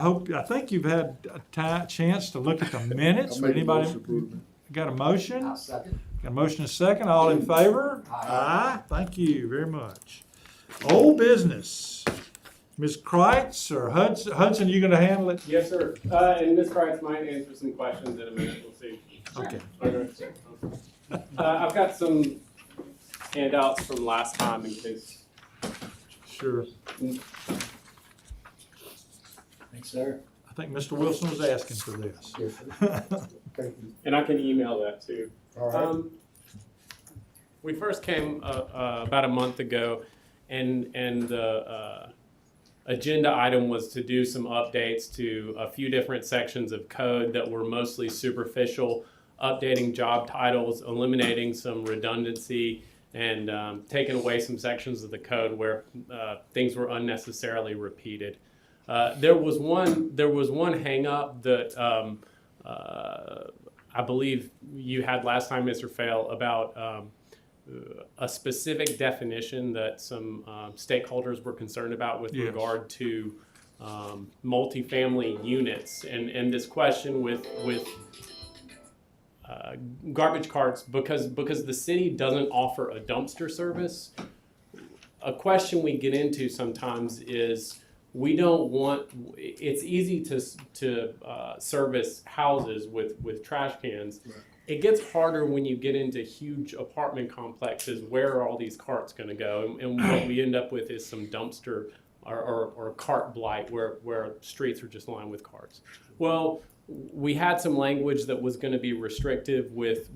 I think you've had a chance to look at the minutes. I'll make a Anybody motion to approve it. got a motion? I'll second. Got a motion and a second. All in favor? Aye. Thank you very much. Old business. Ms. Kreitz or Hudson, you gonna handle it? Yes, sir. And Ms. Price might answer some questions in a minute. We'll see. Okay. Okay. I've got some handouts from last time in case. Sure. Thanks, sir. I think Mr. Wilson was asking for this. Yes, sir. Thank you. And I can email that too. All right. We first came about a month ago, and the agenda item was to do some updates to a few different sections of code that were mostly superficial, updating job titles, eliminating some redundancy, and taking away some sections of the code where things were unnecessarily repeated. There was one hang up that I believe you had last time, Mr. Fail, about a specific definition that some stakeholders were concerned about with Yes. regard to multifamily units, and this question with garbage carts, because the city doesn't offer a dumpster service. A question we get into sometimes is, we don't want, it's easy to service houses with trash cans. Right. It gets harder when you get into huge apartment complexes. Where are all these carts going to go? And what we end up with is some dumpster or cart blight where streets are just lined with carts. Well, we had some language that was going to be restrictive with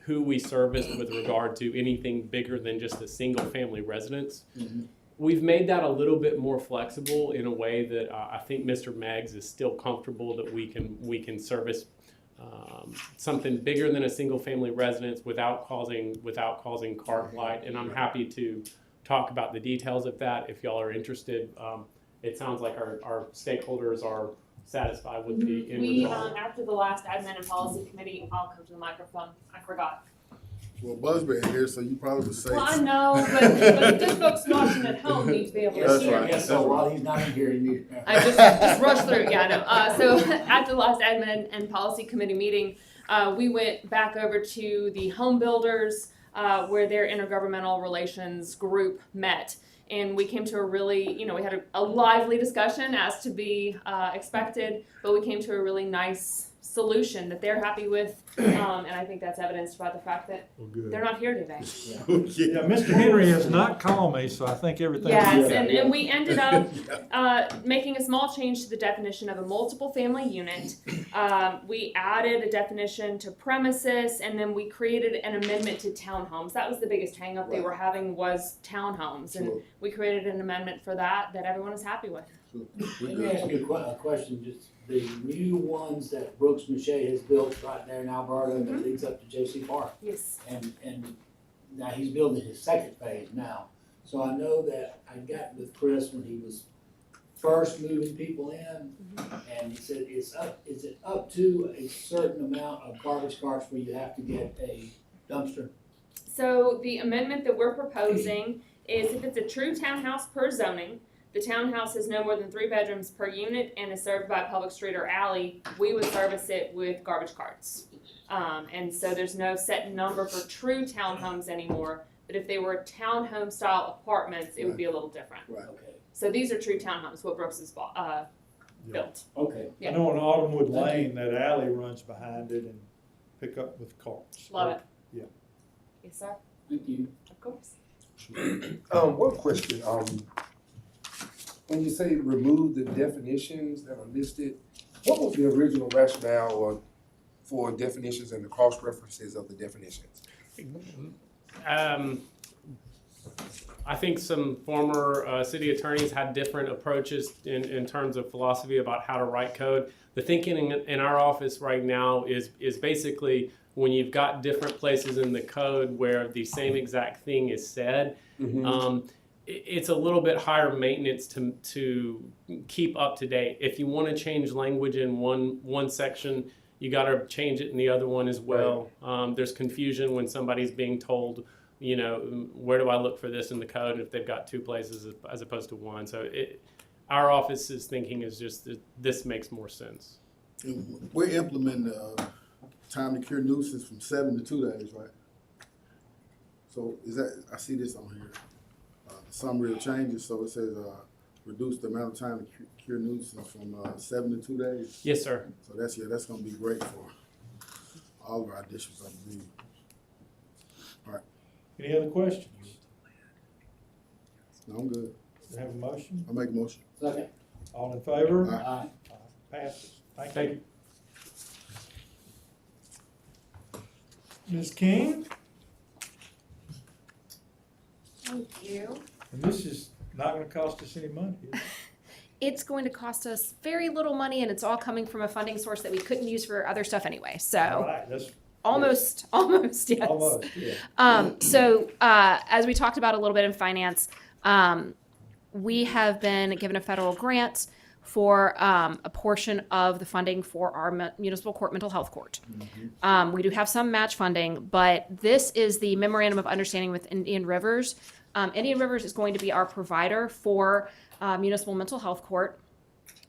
who we service with regard to anything bigger than just a single family residence. Mm-hmm. We've made that a little bit more flexible in a way that I think Mr. Meggs is still comfortable that we can service something bigger than a single family residence without causing cart blight. And I'm happy to talk about the details of that if y'all are interested. It sounds like our stakeholders are satisfied with the end We, result. after the last admin and policy committee, I'll come to the microphone. I forgot. Well, Buzz's in here, so you probably would say. Well, I know, but just folks watching at home need to be able to That's hear. right. Yeah, so while he's not in here, you need. I just rushed through, yeah, I know. So after the last admin and policy committee meeting, we went back over to the home builders, where their intergovernmental relations group met. And we came to a really, we had a lively discussion as to be expected, but we came to a really nice solution that they're happy with. And I think that's evidenced by the fact that Well, good. they're not here today. Yeah, Mr. Henry has not called me, so I think everything's Yes, good. and we ended up making a small change to the definition of a multiple family unit. We added a definition to premises, and then we created an amendment to townhomes. That was the biggest hang up they were having, was townhomes, and Sure. we created an amendment for that everyone was happy with. Let me ask you a question, just the new ones that Brooks Mache has built right there in Alberta that leads up to J.C. Park. Yes. And now he's building his second phase now. So I know that I got with Chris when he was first moving people in, and he said is it up to a certain amount of garbage carts where you have to get a dumpster? So the amendment that we're proposing is if it's a true townhouse per zoning, the townhouse has no more than 3 bedrooms per unit and is served by a public street or alley, we would service it with garbage carts. And so there's no set number for true townhomes anymore, but if they were townhome style apartments, it would be a little different. Right. Okay, So these are true townhomes, what Brooks has built. okay. I know on Autumnwood Lane, that alley runs behind it and pick up with carts. Love it. Yeah. Yes, sir, Thank you. of course. One question, when you say remove the definitions that are listed, what was the original rationale or for definitions and the cross references of the definitions? I think some former city attorneys had different approaches in terms of philosophy about how to write code. The thinking in our office right now is basically when you've got different places in the code where the same exact thing is said, it's a little bit higher maintenance to keep up to date. If you want to change language in one section, you got to change it in the other one as well. There's confusion when somebody's being told, where do I look for this in the code if they've got 2 places as opposed to 1. So our office's thinking is just that this makes more sense. We're implementing time to cure nuisance from 7 to 2 days, right? So is that, I see this on here, summary of changes, so it says, reduce the amount of time to cure nuisance from 7 to 2 days. Yes, sir. So that's gonna be great for all of our districts, I believe. Any other questions? No, I'm good. Do you have a motion? I'll make a motion. Second. All in favor? Aye. Passes. Thank Thank you. Ms. King, Thank you. and this is not gonna cost us any money, is it? It's going to cost us very little money, and it's all coming from a funding source that we couldn't use for other stuff anyway. All So right, that's almost, yes. almost, yeah. As we talked about a little bit in finance, we have been given a federal grant for a portion of the funding for our municipal court mental health court. We do have some match funding, but this is the memorandum of understanding with Indian Rivers. Indian Rivers is going to be our provider for municipal mental health court.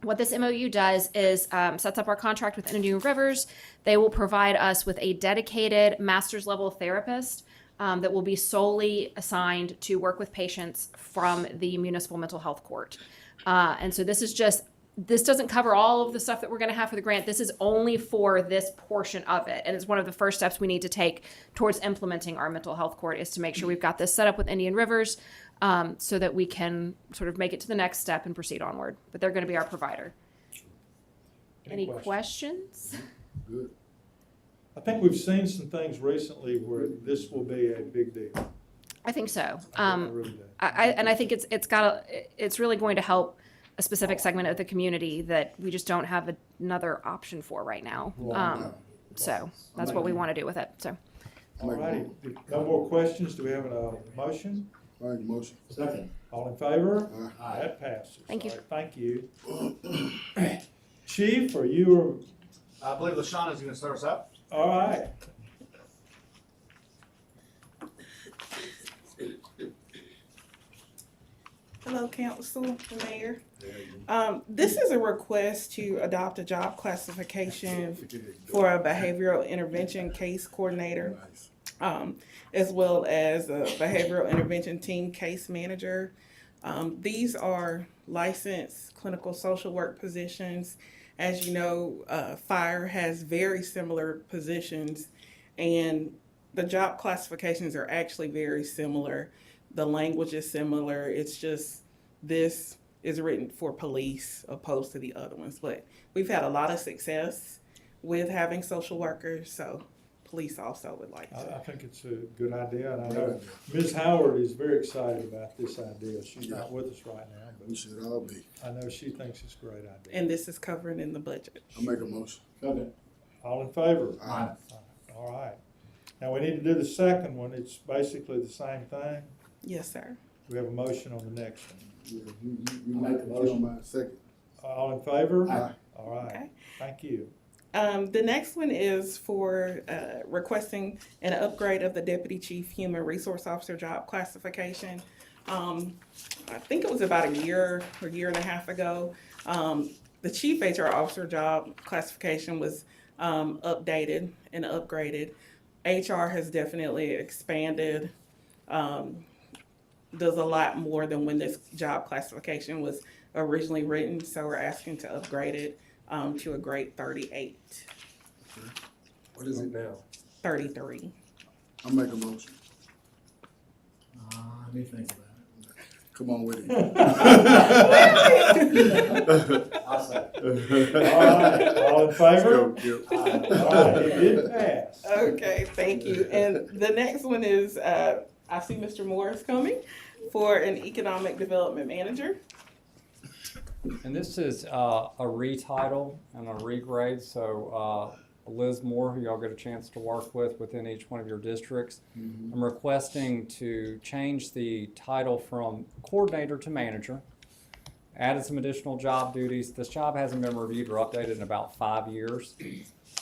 What this MOU does is sets up our contract with Indian Rivers. They will provide us with a dedicated master's level therapist that will be solely assigned to work with patients from the municipal mental health court. And so this doesn't cover all of the stuff that we're going to have for the grant. This is only for this portion of it. And it's one of the first steps we need to take towards implementing our mental health court is to make sure we've got this set up with Indian Rivers so that we can sort of make it to the next step and proceed onward. But they're going to be our provider. Any questions? Good. I think we've seen some things recently where this will be a big deal. I think so. I really do. I think it's really going to help a specific segment of the community that we just don't have another option for right now. So that's what we want to do with it. So All righty, no more questions, do we have a motion? I'll make a motion. Second. All in favor? Aye. That passes. Thank you. All right, thank you. Chief, are you, I believe LaShawna's gonna start us out. all right? Hello, Council and Mayor. This is a request to adopt a job classification for a behavioral intervention case coordinator, as well as a behavioral intervention team case manager. These are licensed clinical social work positions. As you know, fire has very similar positions, and the job classifications are actually very similar. The language is similar. It's just this is written for police opposed to the other ones. But we've had a lot of success with having social workers, so police also would like to. I think it's a good idea, and I know Ms. Howard is very excited about this idea. She's not with us right now, We but should all be. I know she thinks it's a great idea. And this is covered in the budget. I'll make a motion. Second. All in favor? Aye. All right. Now, we need to do the second one. It's basically the same thing. Yes, sir. We have a motion on the next one. Yeah, you I'll make make a a motion. motion. Second. All in favor? Aye. All right. Okay. Thank you. The next one is for requesting an upgrade of the Deputy Chief Human Resource Officer job classification. I think it was about a year or year and a half ago. The Chief HR Officer job classification was updated and upgraded. HR has definitely expanded, does a lot more than when this job classification was originally written, so we're asking to upgrade it to a grade 38, What is it now? 33. I'll make a motion. Let me think about Come on with it. it. I'll say. All right. All in favor? Let's go, Kip. All right, it did pass. Okay, thank you. And the next one is, I see Mr. Morris coming for an economic development manager. And this is a retitle and a regrade, so Liz Moore, who y'all get a chance to work with within each one of your districts. I'm requesting to change the title from coordinator to manager, added some additional job duties. This job hasn't been reviewed or updated in about 5 years.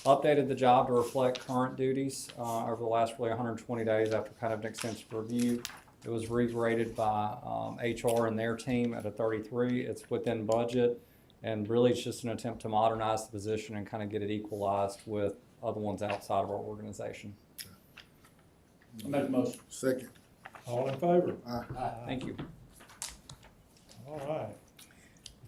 Updated the job to reflect current duties over the last really 120 days after kind of an extensive review. It was regraded by HR and their team at a 33. It's within budget, and really it's just an attempt to modernize the position and kind of get it equalized with other ones outside of our organization. I make a motion. Second. All in favor? Thank you. All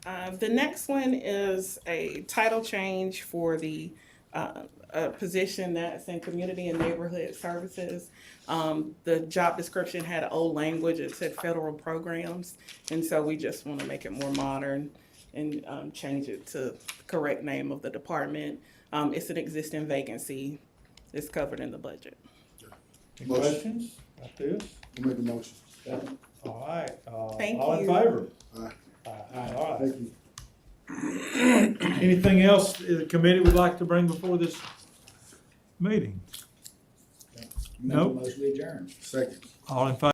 right. The next one is a title change for the a position that's in community and neighborhood services. The job description had old language, it said federal programs, and so we just want to make it more modern and change it to the correct name of the department. It's an existing vacancy, it's covered in the budget. Any Motion. questions about this? We'll make a motion. All right, Thank all in you. favor? Aye. All right. Thank you. Anything else the committee would like to bring before this meeting? Make a Nope. motion to adjourn. Second. All in favor?